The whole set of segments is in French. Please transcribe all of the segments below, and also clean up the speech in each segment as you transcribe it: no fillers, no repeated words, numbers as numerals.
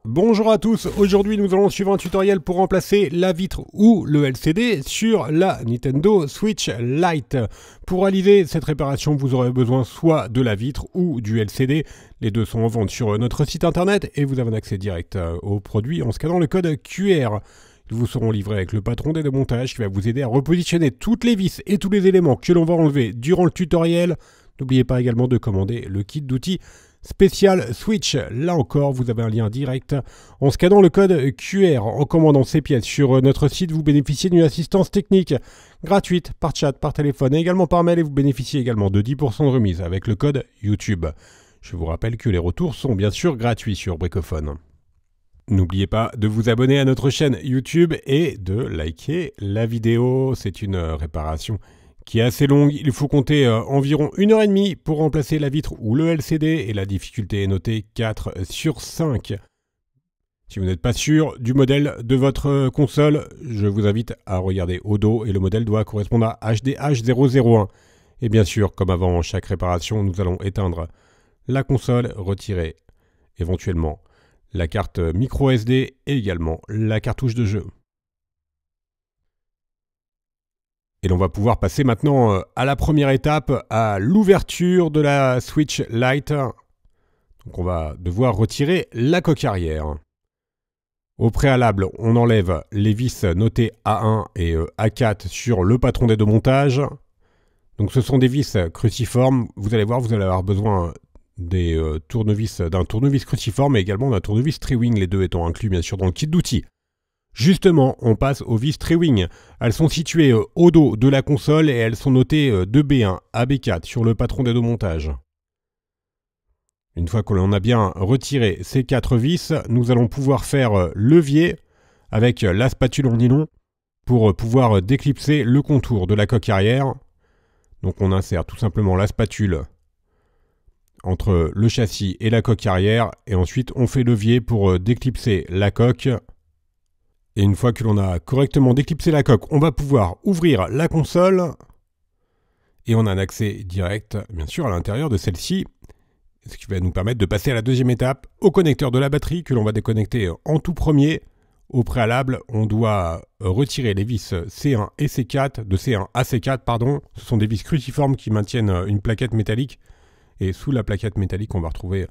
Bonjour à tous, aujourd'hui nous allons suivre un tutoriel pour remplacer la vitre ou le LCD sur la Nintendo Switch Lite. Pour réaliser cette réparation, vous aurez besoin soit de la vitre ou du LCD. Les deux sont en vente sur notre site internet et vous avez un accès direct au produit en scannant le code QR. Ils vous seront livrés avec le patron des démontages qui va vous aider à repositionner toutes les vis et tous les éléments que l'on va enlever durant le tutoriel. N'oubliez pas également de commander le kit d'outils spécial Switch. Là encore, vous avez un lien direct en scannant le code QR. En commandant ces pièces sur notre site, vous bénéficiez d'une assistance technique gratuite par chat, par téléphone et également par mail et vous bénéficiez également de 10% de remise avec le code YouTube. Je vous rappelle que les retours sont bien sûr gratuits sur Bricophone. N'oubliez pas de vous abonner à notre chaîne YouTube et de liker la vidéo. C'est une réparation qui est assez longue. Il faut compter environ 1h30 pour remplacer la vitre ou le LCD et la difficulté est notée 4 sur 5. Si vous n'êtes pas sûr du modèle de votre console, je vous invite à regarder au dos et le modèle doit correspondre à HDH001. Et bien sûr, comme avant chaque réparation, nous allons éteindre la console, retirer éventuellement la carte micro SD et également la cartouche de jeu. Et l'on va pouvoir passer maintenant à la première étape, à l'ouverture de la Switch Lite. Donc on va devoir retirer la coque arrière. Au préalable, on enlève les vis notées A1 et A4 sur le patron des deux montages. Donc ce sont des vis cruciformes. Vous allez voir, vous allez avoir besoin des d'un tournevis cruciforme et également d'un tournevis Tri-Wing, les deux étant inclus bien sûr dans le kit d'outils. Justement, on passe aux vis Tri-Wing. Elles sont situées au dos de la console et elles sont notées de B1 à B4 sur le patron des deux montages. Une fois que l'on a bien retiré ces 4 vis, nous allons pouvoir faire levier avec la spatule en nylon pour pouvoir déclipser le contour de la coque arrière. Donc on insère tout simplement la spatule entre le châssis et la coque arrière et ensuite on fait levier pour déclipser la coque. Et une fois que l'on a correctement déclipsé la coque, on va pouvoir ouvrir la console et on a un accès direct, bien sûr, à l'intérieur de celle-ci, ce qui va nous permettre de passer à la deuxième étape, au connecteur de la batterie que l'on va déconnecter en tout premier. Au préalable, on doit retirer les vis C1 et C4, de C1 à C4, pardon. Ce sont des vis cruciformes qui maintiennent une plaquette métallique et sous la plaquette métallique, on va retrouver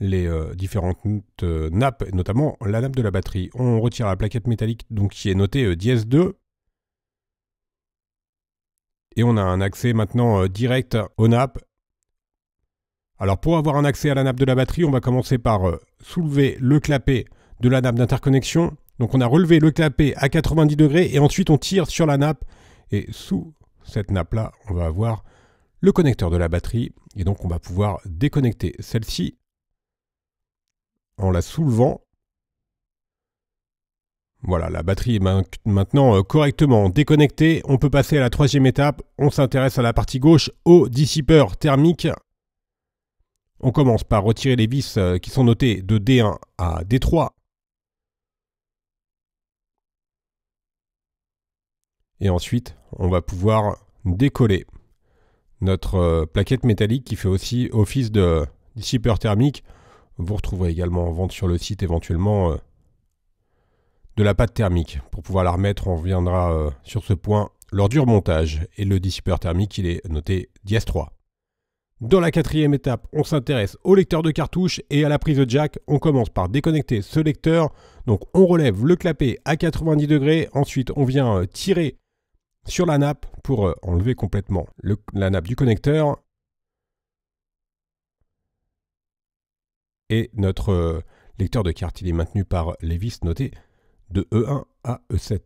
les différentes nappes, notamment la nappe de la batterie. On retire la plaquette métallique donc, qui est notée dièse 2. Et on a un accès maintenant direct aux nappes. Alors pour avoir un accès à la nappe de la batterie, on va commencer par soulever le clapet de la nappe d'interconnexion. Donc on a relevé le clapet à 90 degrés et ensuite on tire sur la nappe. Et sous cette nappe-là, on va avoir le connecteur de la batterie. Et donc on va pouvoir déconnecter celle-ci en la soulevant. Voilà, la batterie est maintenant correctement déconnectée. On peut passer à la troisième étape. On s'intéresse à la partie gauche, au dissipeur thermique. On commence par retirer les vis qui sont notées de D1 à D3. Et ensuite, on va pouvoir décoller notre plaquette métallique qui fait aussi office de dissipeur thermique. Vous retrouverez également en vente sur le site éventuellement de la pâte thermique. Pour pouvoir la remettre, on reviendra sur ce point lors du remontage. Et le dissipeur thermique, il est noté dièse 3. Dans la quatrième étape, on s'intéresse au lecteur de cartouche et à la prise de jack. On commence par déconnecter ce lecteur. Donc on relève le clapet à 90 degrés. Ensuite, on vient tirer sur la nappe pour enlever complètement la nappe du connecteur. Et notre lecteur de carte, il est maintenu par les vis notées de E1 à E7.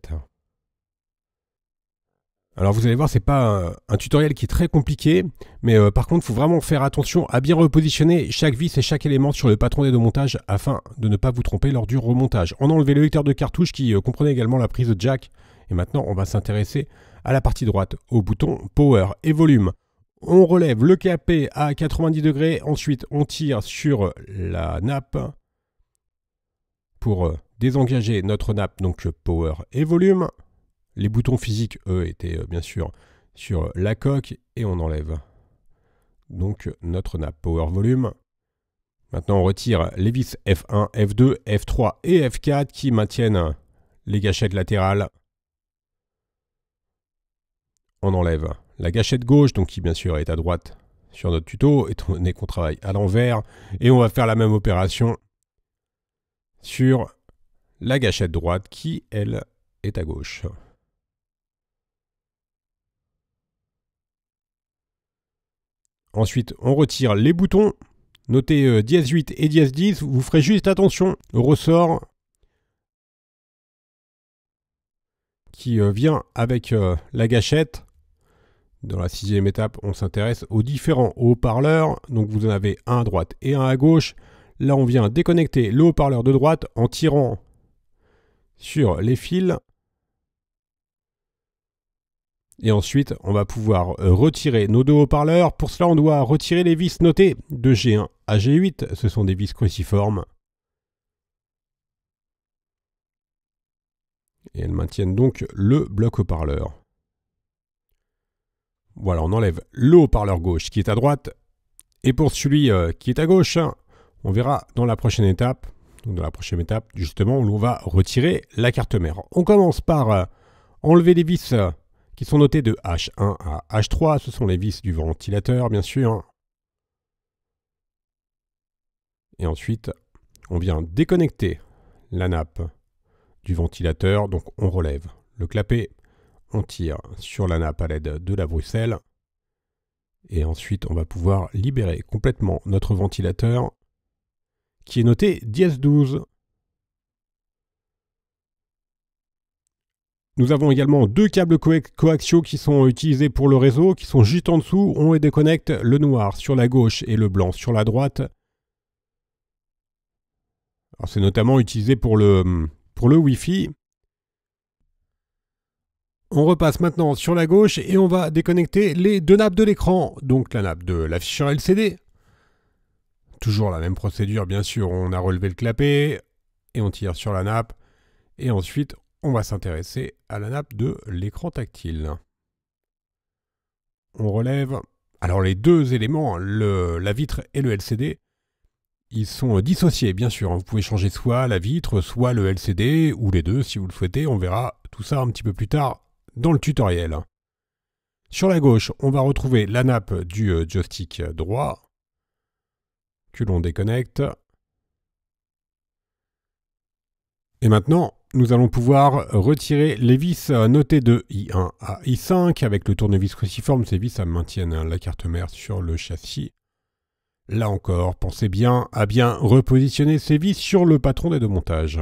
Alors vous allez voir, c'est pas un tutoriel qui est très compliqué, mais par contre, il faut vraiment faire attention à bien repositionner chaque vis et chaque élément sur le patron des deux montages afin de ne pas vous tromper lors du remontage. On a enlevé le lecteur de cartouche qui comprenait également la prise de jack. Et maintenant, on va s'intéresser à la partie droite, au bouton Power et Volume. On relève le clapet à 90 degrés, ensuite on tire sur la nappe pour désengager notre nappe, donc Power et Volume. Les boutons physiques, eux, étaient bien sûr sur la coque et on enlève donc notre nappe Power Volume. Maintenant, on retire les vis F1, F2, F3 et F4 qui maintiennent les gâchettes latérales. On enlève la gâchette gauche, donc qui bien sûr est à droite sur notre tuto, étant donné qu'on travaille à l'envers. Et on va faire la même opération sur la gâchette droite qui, elle, est à gauche. Ensuite, on retire les boutons. Notez dièse 8 et dièse 10. Vous ferez juste attention au ressort qui vient avec la gâchette. Dans la 6e étape, on s'intéresse aux différents haut-parleurs. Donc vous en avez un à droite et un à gauche. Là, on vient déconnecter le haut-parleur de droite en tirant sur les fils. Et ensuite, on va pouvoir retirer nos deux haut-parleurs. Pour cela, on doit retirer les vis notées de G1 à G8. Ce sont des vis cruciformes. Et elles maintiennent donc le bloc haut-parleur. Voilà, on enlève le haut-parleur gauche qui est à droite. Et pour celui qui est à gauche, on verra dans la prochaine étape, donc dans la prochaine étape justement, où l'on va retirer la carte mère. On commence par enlever les vis qui sont notées de H1 à H3. Ce sont les vis du ventilateur, bien sûr. Et ensuite, on vient déconnecter la nappe du ventilateur. Donc on relève le clapet, on tire sur la nappe à l'aide de la bruxelle. Et ensuite, on va pouvoir libérer complètement notre ventilateur qui est noté dièse 12. Nous avons également deux câbles coaxiaux qui sont utilisés pour le réseau, qui sont juste en dessous. On les déconnecte, le noir sur la gauche et le blanc sur la droite. C'est notamment utilisé pour le Wi-Fi. On repasse maintenant sur la gauche et on va déconnecter les deux nappes de l'écran. Donc la nappe de l'afficheur LCD. Toujours la même procédure, bien sûr. On a relevé le clapet et on tire sur la nappe. Et ensuite, on va s'intéresser à la nappe de l'écran tactile. On relève. Alors les deux éléments, la vitre et le LCD, ils sont dissociés, bien sûr. Vous pouvez changer soit la vitre, soit le LCD, ou les deux si vous le souhaitez. On verra tout ça un petit peu plus tard dans le tutoriel. Sur la gauche, on va retrouver la nappe du joystick droit que l'on déconnecte. Et maintenant, nous allons pouvoir retirer les vis notées de I1 à I5 avec le tournevis cruciforme. Ces vis maintiennent la carte mère sur le châssis. Là encore, pensez bien à bien repositionner ces vis sur le patron des deux montages.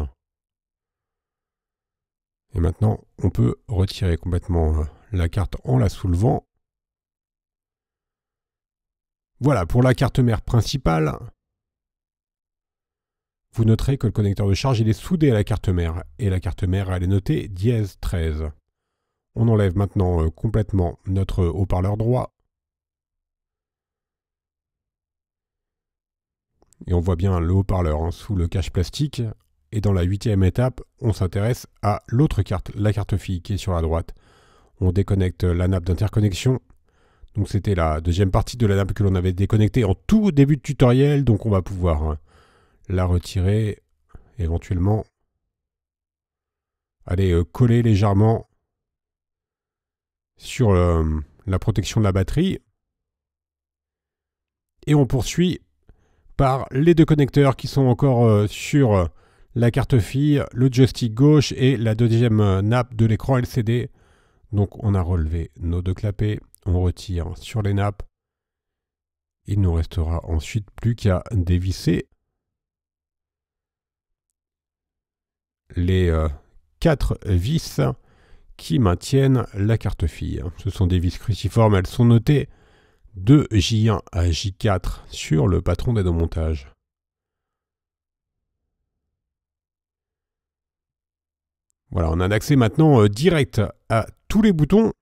Et maintenant, on peut retirer complètement la carte en la soulevant. Voilà, pour la carte mère principale, vous noterez que le connecteur de charge il est soudé à la carte mère. Et la carte mère, elle est notée dièse 13. On enlève maintenant complètement notre haut-parleur droit. Et on voit bien le haut-parleur sous le cache plastique. Et dans la 8e étape, on s'intéresse à l'autre carte, la carte fille qui est sur la droite. On déconnecte la nappe d'interconnexion. Donc c'était la deuxième partie de la nappe que l'on avait déconnectée en tout début de tutoriel. Donc on va pouvoir la retirer, éventuellement. Aller coller légèrement sur la protection de la batterie. Et on poursuit par les deux connecteurs qui sont encore sur la carte fille, le joystick gauche et la deuxième nappe de l'écran LCD. Donc on a relevé nos deux clapets, on retire sur les nappes. Il nous restera ensuite plus qu'à dévisser les 4 vis qui maintiennent la carte fille. Ce sont des vis cruciformes, elles sont notées de J1 à J4 sur le patron d'aide au montage. Voilà, on a un accès maintenant direct à tous les boutons.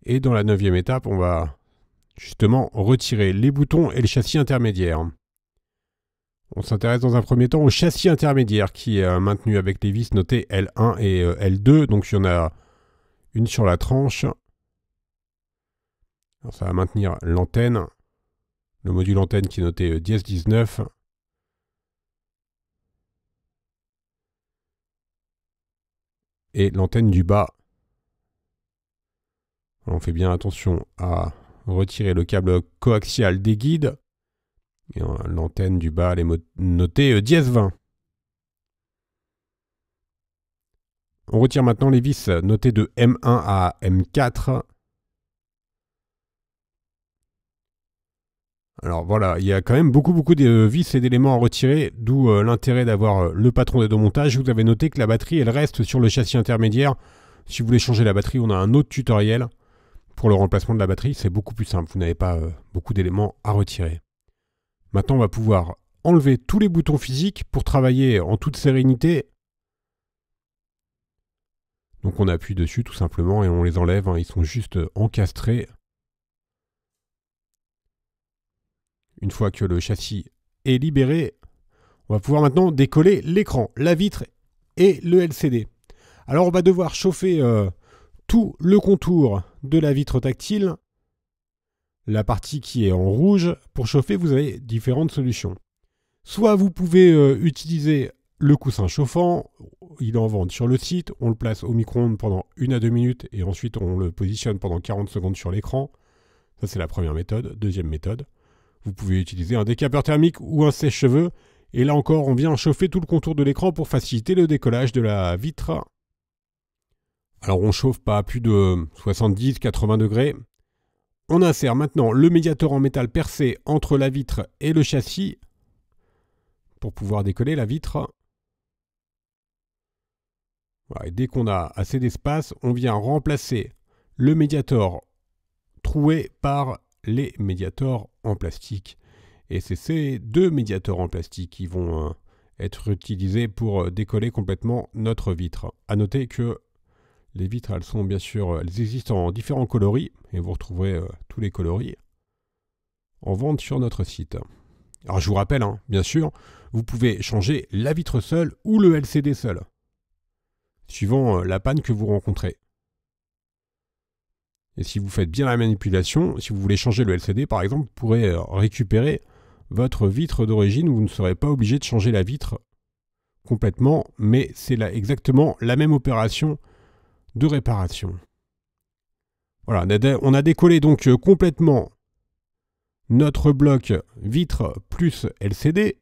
Et dans la 9e étape, on va justement retirer les boutons et le châssis intermédiaire. On s'intéresse dans un premier temps au châssis intermédiaire qui est maintenu avec les vis notées L1 et L2. Donc il y en a une sur la tranche. Alors, ça va maintenir l'antenne Le module antenne qui est noté dièse 19. Et l'antenne du bas. On fait bien attention à retirer le câble coaxial des guides. Et l'antenne du bas, elle est notée dièse 20. On retire maintenant les vis notées de M1 à M4. Alors voilà, il y a quand même beaucoup de vis et d'éléments à retirer, d'où l'intérêt d'avoir le patron d'aide au montage. Vous avez noté que la batterie, elle reste sur le châssis intermédiaire. Si vous voulez changer la batterie, on a un autre tutoriel pour le remplacement de la batterie. C'est beaucoup plus simple, vous n'avez pas beaucoup d'éléments à retirer. Maintenant, on va pouvoir enlever tous les boutons physiques pour travailler en toute sérénité. Donc on appuie dessus tout simplement et on les enlève, hein, ils sont juste encastrés. Une fois que le châssis est libéré, on va pouvoir maintenant décoller l'écran, la vitre et le LCD. Alors on va devoir chauffer tout le contour de la vitre tactile. La partie qui est en rouge, pour chauffer, vous avez différentes solutions. Soit vous pouvez utiliser le coussin chauffant, il est en vente sur le site, on le place au micro-ondes pendant 1 à 2 minutes et ensuite on le positionne pendant 40 secondes sur l'écran. Ça c'est la première méthode. Deuxième méthode, vous pouvez utiliser un décapeur thermique ou un sèche-cheveux. Et là encore, on vient chauffer tout le contour de l'écran pour faciliter le décollage de la vitre. Alors on chauffe pas à plus de 70-80 degrés. On insère maintenant le médiator en métal percé entre la vitre et le châssis pour pouvoir décoller la vitre. Voilà, et dès qu'on a assez d'espace, on vient remplacer le médiator troué par les médiators en plastique. Et c'est ces deux médiators en plastique qui vont être utilisés pour décoller complètement notre vitre. A noter que les vitres, elles sont bien sûr, elles existent en différents coloris, et vous retrouverez tous les coloris en vente sur notre site. Alors je vous rappelle, hein, bien sûr, vous pouvez changer la vitre seule ou le LCD seul, suivant la panne que vous rencontrez. Et si vous faites bien la manipulation, si vous voulez changer le LCD par exemple, vous pourrez récupérer votre vitre d'origine, vous ne serez pas obligé de changer la vitre complètement, mais c'est exactement la même opération de réparation. Voilà, on a décollé donc complètement notre bloc vitre plus LCD.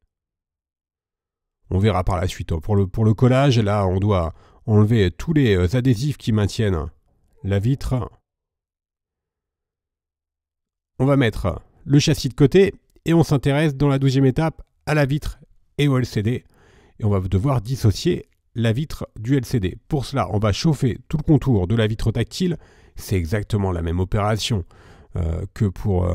On verra par la suite. Pour le collage, là, on doit enlever tous les adhésifs qui maintiennent la vitre. On va mettre le châssis de côté et on s'intéresse dans la 12e étape à la vitre et au LCD. Et on va devoir dissocier la vitre du LCD. Pour cela, on va chauffer tout le contour de la vitre tactile. C'est exactement la même opération que pour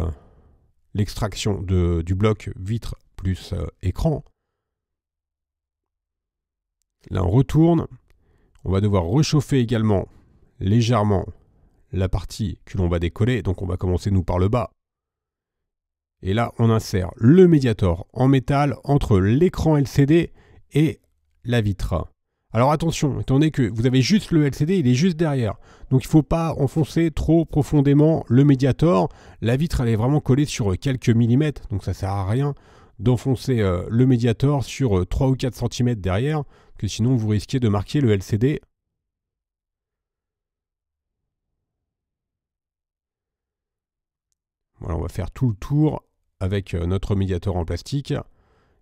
l'extraction du bloc vitre plus écran. Là, on retourne. On va devoir réchauffer également légèrement la partie que l'on va décoller. Donc, on va commencer nous par le bas. Et là, on insère le médiator en métal entre l'écran LCD et la vitre. Alors attention, étant donné que vous avez juste le LCD, il est juste derrière. Donc il ne faut pas enfoncer trop profondément le médiator. La vitre, elle est vraiment collée sur quelques millimètres, donc ça ne sert à rien d'enfoncer le médiator sur 3 ou 4 cm derrière, que sinon vous risquez de marquer le LCD. Voilà, on va faire tout le tour avec notre médiator en plastique.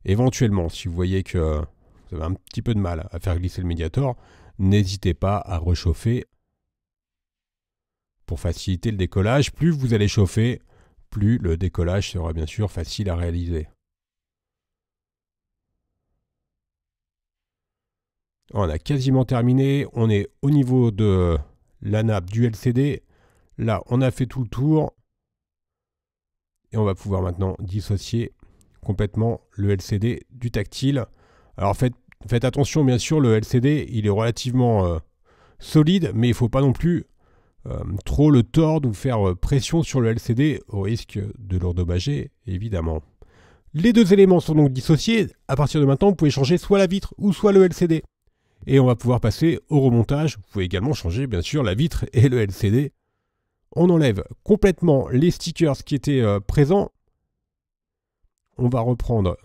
Éventuellement, si vous voyez que vous avez un petit peu de mal à faire glisser le médiator, n'hésitez pas à rechauffer pour faciliter le décollage. Plus vous allez chauffer, plus le décollage sera bien sûr facile à réaliser. On a quasiment terminé, on est au niveau de la nappe du LCD. Là, on a fait tout le tour. Et on va pouvoir maintenant dissocier complètement le LCD du tactile. Alors faites attention, bien sûr, le LCD, il est relativement solide, mais il ne faut pas non plus trop le tordre ou faire pression sur le LCD au risque de l'endommager, évidemment. Les deux éléments sont donc dissociés. À partir de maintenant, vous pouvez changer soit la vitre ou soit le LCD. Et on va pouvoir passer au remontage. Vous pouvez également changer, bien sûr, la vitre et le LCD. On enlève complètement les stickers qui étaient présents. on va reprendre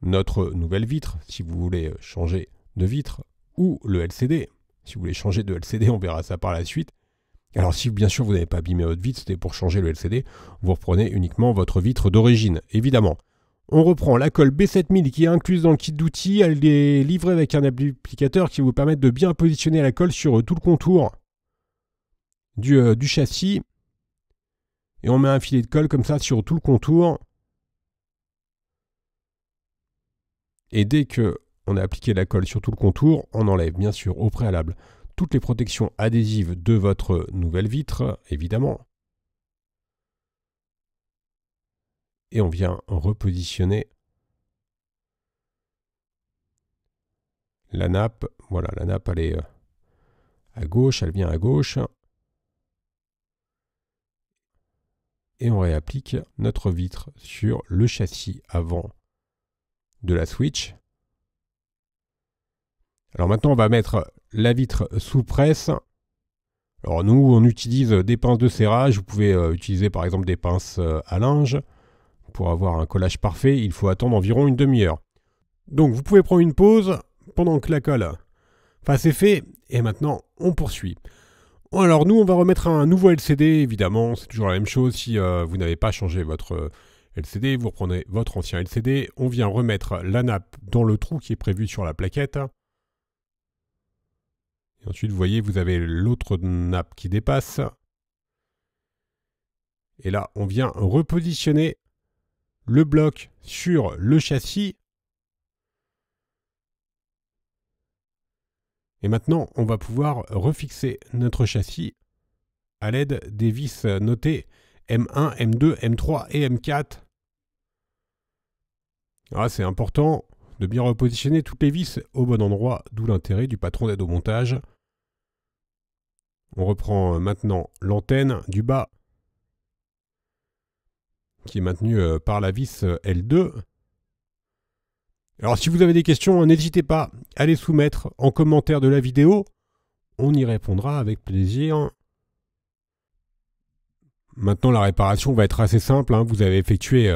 notre nouvelle vitre, si vous voulez changer de vitre, ou le LCD. Si vous voulez changer de LCD, on verra ça par la suite. Alors si bien sûr vous n'avez pas abîmé votre vitre, c'était pour changer le LCD, vous reprenez uniquement votre vitre d'origine, évidemment. On reprend la colle B7000 qui est incluse dans le kit d'outils. Elle est livrée avec un applicateur qui va vous permettre de bien positionner la colle sur tout le contour du châssis. Et on met un filet de colle comme ça sur tout le contour. Et dès qu'on a appliqué la colle sur tout le contour, on enlève bien sûr au préalable toutes les protections adhésives de votre nouvelle vitre, évidemment. Et on vient repositionner la nappe. Voilà, la nappe elle est à gauche, elle vient à gauche. Et on réapplique notre vitre sur le châssis avant de la Switch. Alors maintenant on va mettre la vitre sous presse. Alors nous on utilise des pinces de serrage, vous pouvez utiliser par exemple des pinces à linge. Pour avoir un collage parfait, il faut attendre environ une demi-heure. Donc vous pouvez prendre une pause pendant que la colle c'est fait, et maintenant on poursuit. Alors nous on va remettre un nouveau LCD, évidemment, c'est toujours la même chose. Si vous n'avez pas changé votre LCD, vous reprenez votre ancien LCD, on vient remettre la nappe dans le trou qui est prévu sur la plaquette. Et ensuite vous voyez, vous avez l'autre nappe qui dépasse. Et là on vient repositionner le bloc sur le châssis. Et maintenant, on va pouvoir refixer notre châssis à l'aide des vis notées M1, M2, M3 et M4. Ah, c'est important de bien repositionner toutes les vis au bon endroit, d'où l'intérêt du patron d'aide au montage. On reprend maintenant l'antenne du bas qui est maintenue par la vis L2. Alors si vous avez des questions, n'hésitez pas à les soumettre en commentaire de la vidéo. On y répondra avec plaisir. Maintenant la réparation va être assez simple. Vous avez effectué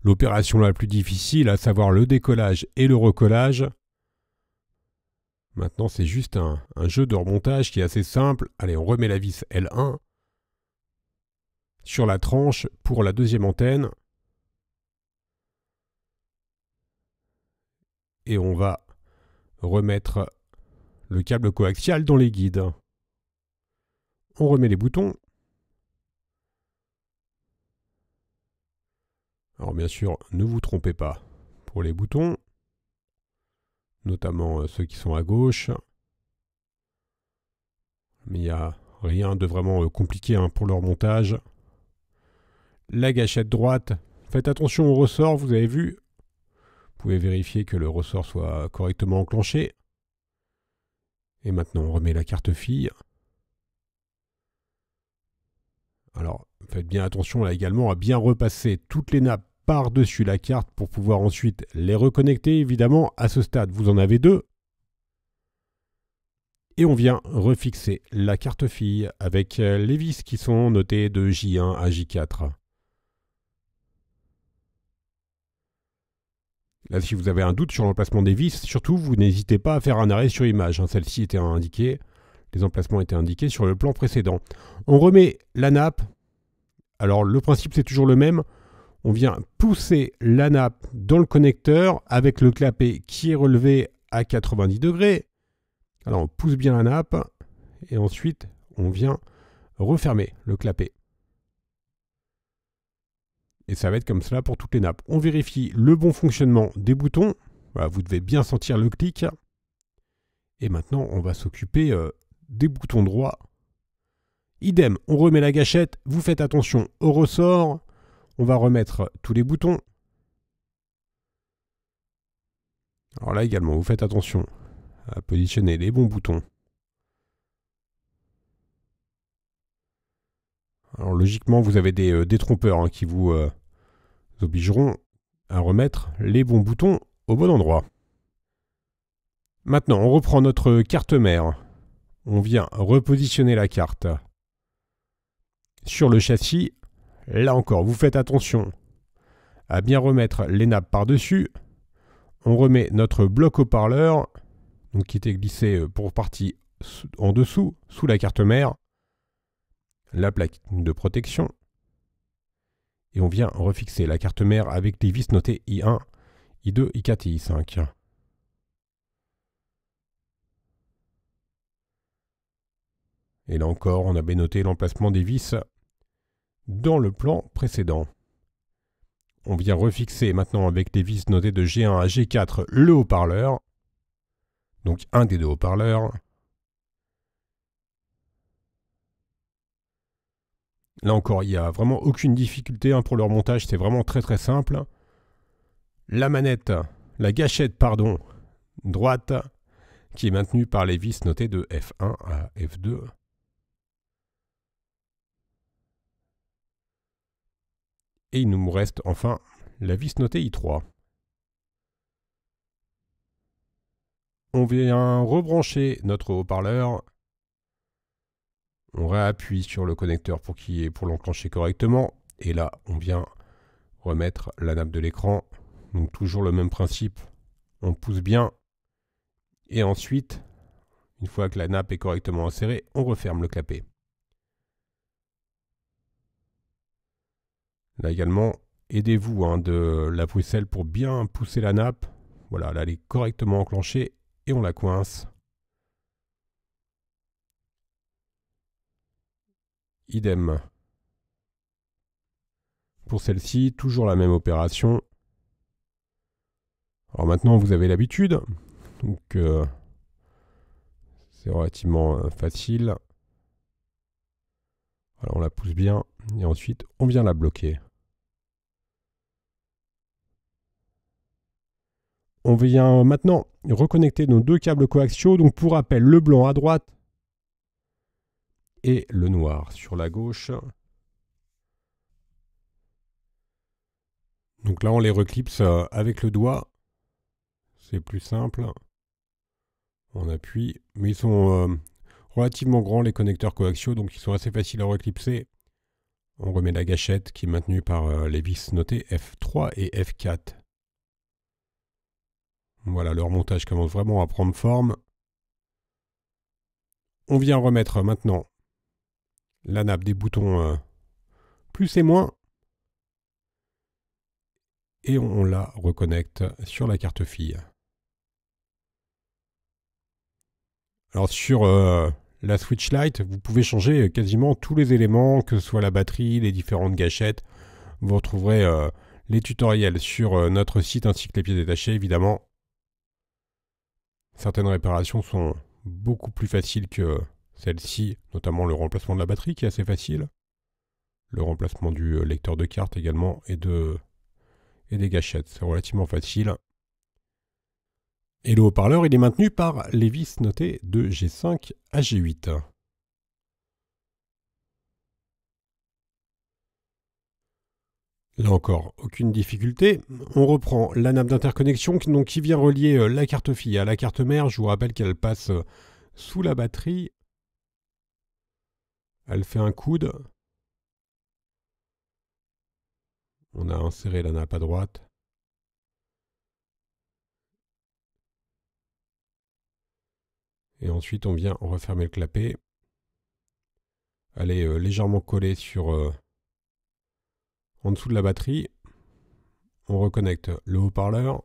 l'opération la plus difficile, à savoir le décollage et le recollage. Maintenant c'est juste un jeu de remontage qui est assez simple. Allez, on remet la vis L1 sur la tranche pour la deuxième antenne. Et on va remettre le câble coaxial dans les guides. On remet les boutons. Alors bien sûr, ne vous trompez pas pour les boutons, notamment ceux qui sont à gauche. Mais il n'y a rien de vraiment compliqué pour leur montage. La gâchette droite, faites attention au ressort, vous avez vu. Vous pouvez vérifier que le ressort soit correctement enclenché. Et maintenant, on remet la carte fille. Alors, faites bien attention là également à bien repasser toutes les nappes par-dessus la carte pour pouvoir ensuite les reconnecter. Évidemment, à ce stade, vous en avez deux. Et on vient refixer la carte fille avec les vis qui sont notées de J1 à J4. Là, si vous avez un doute sur l'emplacement des vis, surtout, vous n'hésitez pas à faire un arrêt sur image. Celle-ci était indiquée, les emplacements étaient indiqués sur le plan précédent. On remet la nappe. Alors, le principe, c'est toujours le même. On vient pousser la nappe dans le connecteur avec le clapet qui est relevé à 90 degrés. Alors, on pousse bien la nappe et ensuite, on vient refermer le clapet. Et ça va être comme cela pour toutes les nappes. On vérifie le bon fonctionnement des boutons. Voilà, vous devez bien sentir le clic. Et maintenant, on va s'occuper des boutons droits. Idem, on remet la gâchette. Vous faites attention au ressort. On va remettre tous les boutons. Alors là également, vous faites attention à positionner les bons boutons. Alors logiquement, vous avez des détrompeurs qui vous obligeront à remettre les bons boutons au bon endroit. Maintenant, on reprend notre carte mère. On vient repositionner la carte sur le châssis. Là encore, vous faites attention à bien remettre les nappes par-dessus. On remet notre bloc haut-parleur, donc qui était glissé pour partie en dessous, sous la carte mère, la plaque de protection. Et on vient refixer la carte mère avec les vis notées I1, I2, I4 et I5. Et là encore, on avait noté l'emplacement des vis dans le plan précédent. On vient refixer maintenant avec les vis notées de G1 à G4 le haut-parleur. Donc un des deux haut-parleurs. Là encore, il n'y a vraiment aucune difficulté pour le remontage, c'est vraiment très simple. La manette, la gâchette, pardon, droite, qui est maintenue par les vis notées de F1 à F2. Et il nous reste enfin la vis notée I3. On vient rebrancher notre haut-parleur. On réappuie sur le connecteur pour l'enclencher correctement. Et là, on vient remettre la nappe de l'écran. Donc toujours le même principe. On pousse bien. Et ensuite, une fois que la nappe est correctement insérée, on referme le clapet. Là également, aidez-vous de la Bruxelles pour bien pousser la nappe. Voilà, là elle est correctement enclenchée et on la coince. Idem. Pour celle-ci, toujours la même opération. Alors maintenant, vous avez l'habitude. Donc, c'est relativement facile. Alors, on la pousse bien. Et ensuite, on vient la bloquer. On vient maintenant reconnecter nos deux câbles coaxiaux. Donc, pour rappel, le blanc à droite et le noir sur la gauche. Donc là, on les reclipse avec le doigt. C'est plus simple. On appuie. Mais ils sont relativement grands, les connecteurs coaxiaux, donc ils sont assez faciles à reclipser. On remet la gâchette qui est maintenue par les vis notées F3 et F4. Voilà, le remontage commence vraiment à prendre forme. On vient remettre maintenant la nappe des boutons plus et moins. Et on la reconnecte sur la carte fille. Alors sur la Switch Lite, vous pouvez changer quasiment tous les éléments, que ce soit la batterie, les différentes gâchettes. Vous retrouverez les tutoriels sur notre site ainsi que les pièces détachées, évidemment. Certaines réparations sont beaucoup plus faciles que celle-ci, notamment le remplacement de la batterie qui est assez facile. Le remplacement du lecteur de carte également et des gâchettes, c'est relativement facile. Et le haut-parleur, il est maintenu par les vis notées de G5 à G8. Là encore, aucune difficulté. On reprend la nappe d'interconnexion qui vient relier la carte fille à la carte mère. Je vous rappelle qu'elle passe sous la batterie. Elle fait un coude. On a inséré la nappe à droite. Et ensuite, on vient refermer le clapet. Elle est légèrement collée en dessous de la batterie. On reconnecte le haut-parleur.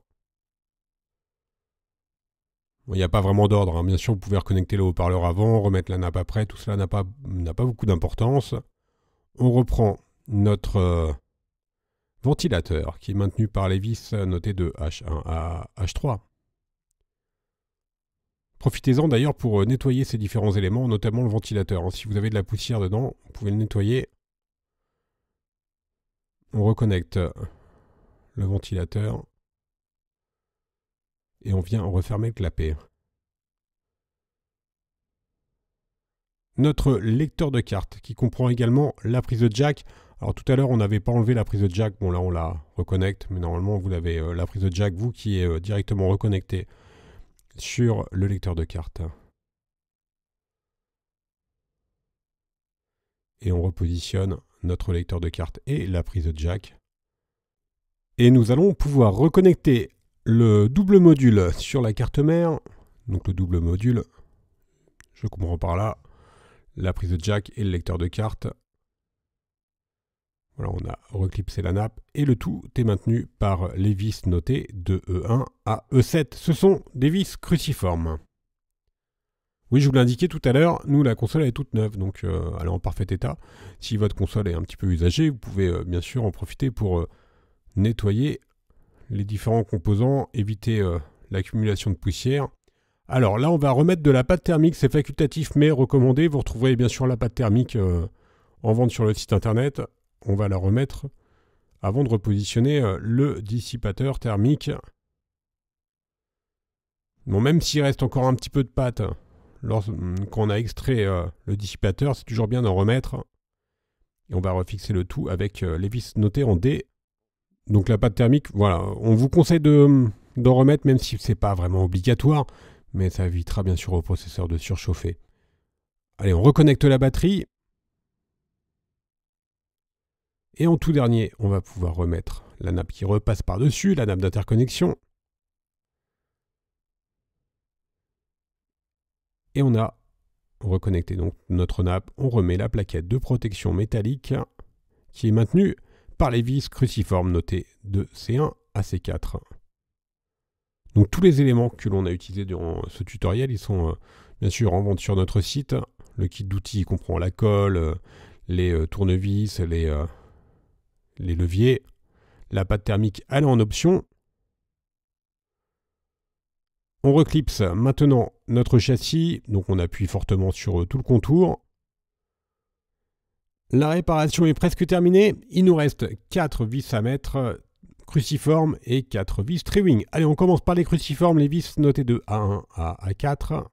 Bon, il n'y a pas vraiment d'ordre. Bien sûr, vous pouvez reconnecter le haut-parleur avant, remettre la nappe après. Tout cela n'a pas beaucoup d'importance. On reprend notre ventilateur qui est maintenu par les vis notées de H1 à H3. Profitez-en d'ailleurs pour nettoyer ces différents éléments, notamment le ventilateur. Si vous avez de la poussière dedans, vous pouvez le nettoyer. On reconnecte le ventilateur et on vient refermer le clapet. Notre lecteur de carte qui comprend également la prise de jack. Alors tout à l'heure on n'avait pas enlevé la prise de jack, bon là on la reconnecte, mais normalement vous avez la prise de jack, vous qui est directement reconnectée sur le lecteur de carte. Et on repositionne notre lecteur de carte et la prise de jack Et nous allons pouvoir reconnecter le double module sur la carte mère. Donc le double module, je comprends par là, la prise de jack et le lecteur de carte. Voilà, on a reclipsé la nappe et le tout est maintenu par les vis notées de E1 à E7. Ce sont des vis cruciformes. Oui, je vous l'ai indiqué tout à l'heure, nous la console est toute neuve, donc elle est en parfait état. Si votre console est un petit peu usagée, vous pouvez bien sûr en profiter pour nettoyer les différents composants, éviter l'accumulation de poussière. Alors là, on va remettre de la pâte thermique, c'est facultatif mais recommandé. Vous retrouverez bien sûr la pâte thermique en vente sur le site internet. On va la remettre avant de repositionner le dissipateur thermique. Bon, même s'il reste encore un petit peu de pâte quand on a extrait le dissipateur, c'est toujours bien d'en remettre. Et on va refixer le tout avec les vis notées en D. Donc la pâte thermique, voilà, on vous conseille d'en remettre même si c'est pas vraiment obligatoire, mais ça évitera bien sûr au processeur de surchauffer. Allez, on reconnecte la batterie. Et en tout dernier, on va pouvoir remettre la nappe qui repasse par-dessus, la nappe d'interconnexion. Et on a reconnecté donc notre nappe. On remet la plaquette de protection métallique qui est maintenue par les vis cruciformes notées de C1 à C4. Donc tous les éléments que l'on a utilisés durant ce tutoriel, ils sont bien sûr en vente sur notre site. Le kit d'outils comprend la colle, les tournevis, les leviers. La pâte thermique, elle est en option. On reclipse maintenant notre châssis, donc on appuie fortement sur tout le contour. La réparation est presque terminée. Il nous reste 4 vis à mettre, cruciformes et 4 vis Tri-Wing. Allez, on commence par les cruciformes, les vis notées de A1 à A4.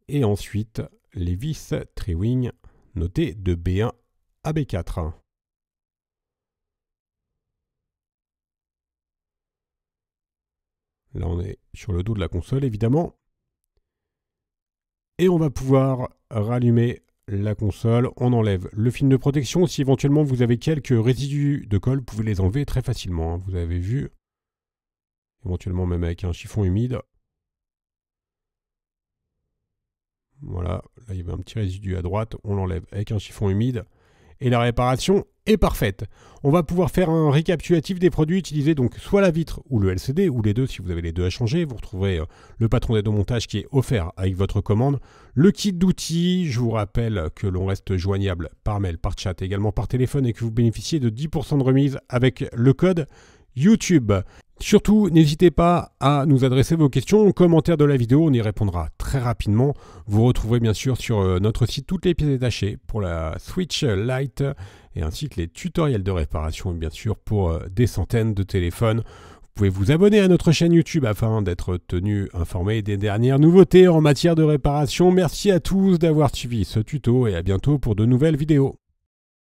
Et ensuite, les vis Tri-Wing notées de B1 à B4. Là, on est sur le dos de la console, évidemment. Et on va pouvoir rallumer la console. On enlève le film de protection. Si éventuellement vous avez quelques résidus de colle, vous pouvez les enlever très facilement. Vous avez vu. Éventuellement même avec un chiffon humide. Voilà, là il y avait un petit résidu à droite. On l'enlève avec un chiffon humide. Et la réparation est parfaite. On va pouvoir faire un récapitulatif des produits utilisés, donc soit la vitre ou le LCD, ou les deux si vous avez les deux à changer. Vous retrouverez le patron d'aide au montage qui est offert avec votre commande. Le kit d'outils, je vous rappelle que l'on reste joignable par mail, par chat, également par téléphone et que vous bénéficiez de 10% de remise avec le code YouTube. Surtout, n'hésitez pas à nous adresser vos questions en commentaire de la vidéo, on y répondra très rapidement. Vous retrouverez bien sûr sur notre site toutes les pièces détachées pour la Switch Lite et ainsi que les tutoriels de réparation bien sûr pour des centaines de téléphones. Vous pouvez vous abonner à notre chaîne YouTube afin d'être tenu informé des dernières nouveautés en matière de réparation. Merci à tous d'avoir suivi ce tuto et à bientôt pour de nouvelles vidéos.